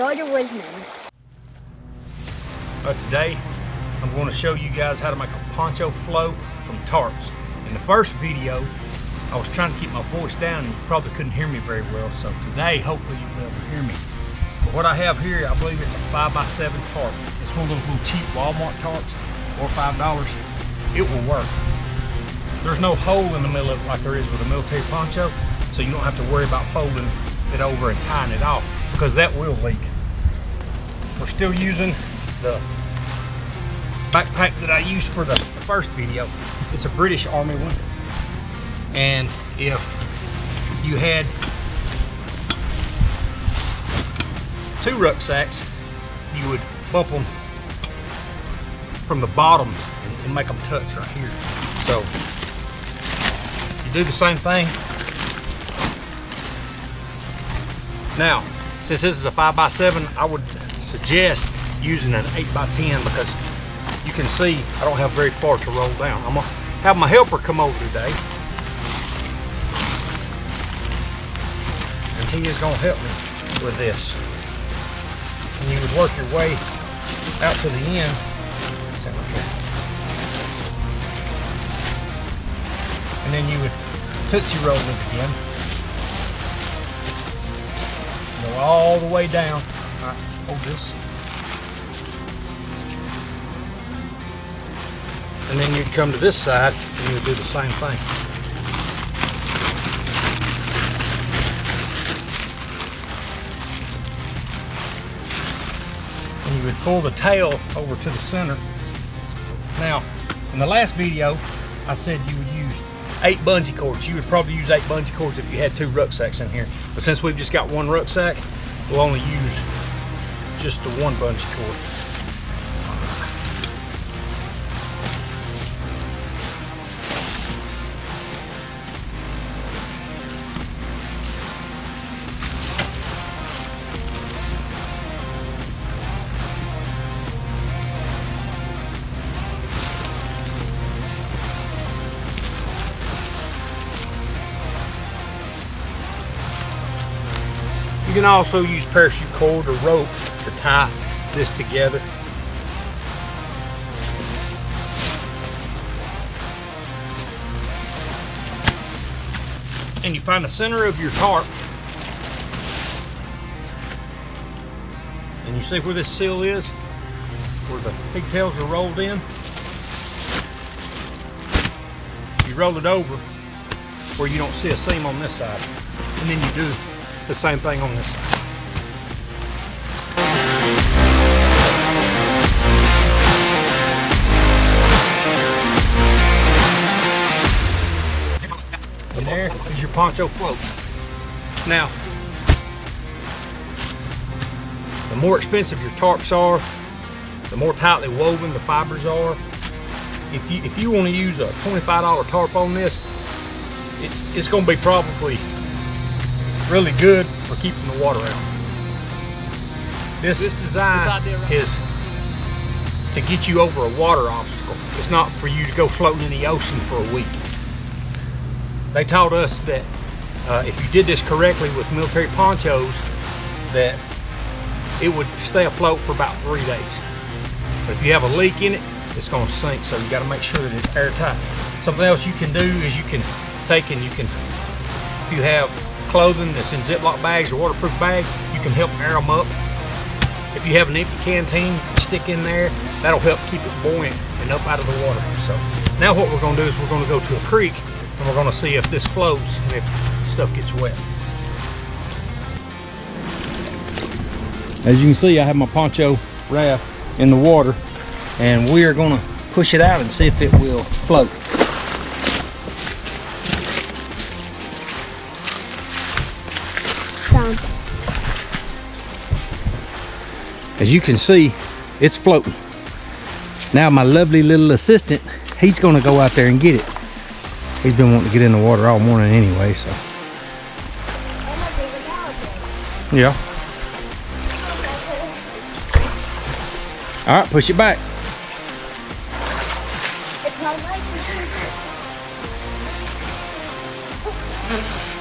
Georgia Woodsman. Today, I'm going to show you guys how to make a poncho float from tarps. In the first video, I was trying to keep my voice down and you probably couldn't hear me very well. So today, hopefully you'll be able to hear me. But what I have here, I believe it's a 5x7 tarp. It's one of those little cheap Walmart tarps, or $5. It will work. There's no hole in the middle of it like there is with a military poncho, so you don't have to worry about folding it over and tying it off, because that will leak. We're still using the backpack that I used for the first video. It's a British Army one, and if you had 2 rucksacks, you would bump them from the bottom and make them touch right here. So you do the same thing. Now, since this is a 5x7, I would suggest using an 8x10, because you can see I don't have very far to roll down. I'm gonna have my helper come over today, and he is gonna help me with this. And you would work your way out to the end. And then you would tootsie roll it again. Go all the way down. All right, hold this. And then you'd come to this side and you would do the same thing. And you would pull the tail over to the center. Now, in the last video, I said you would use 8 bungee cords. You would probably use 8 bungee cords if you had 2 rucksacks in here. But since we've just got 1 rucksack, we'll only use just the 1 bungee cord. You can also use parachute cord or rope to tie this together. And you find the center of your tarp, and you see where this seal is, where the pigtails are rolled in. You roll it over where you don't see a seam on this side, and then you do the same thing on this side. And there is your poncho float. Now, the more expensive your tarps are, the more tightly woven the fibers are. If you want to use a $25 tarp on this, it's going to be probably really good for keeping the water out. This design is to get you over a water obstacle. It's not for you to go floating in the ocean for a week. They taught us that if you did this correctly with military ponchos, that it would stay afloat for about 3 days. So if you have a leak in it, it's going to sink, so you got to make sure that it's airtight. Something else you can do is you can take and if you have clothing that's in Ziploc bags or waterproof bags, you can help air them up. If you have an empty canteen, you can stick in there. That'll help keep it buoyant and up out of the water. So now what we're going to do is we're going to go to a creek and we're going to see if this floats and if stuff gets wet. As you can see, I have my poncho raft in the water, and we are going to push it out and see if it will float. As you can see, it's floating. Now my lovely little assistant, he's gonna go out there and get it. He's been wanting to get in the water all morning anyway, so. Yeah. All right, push it back. It's not like this.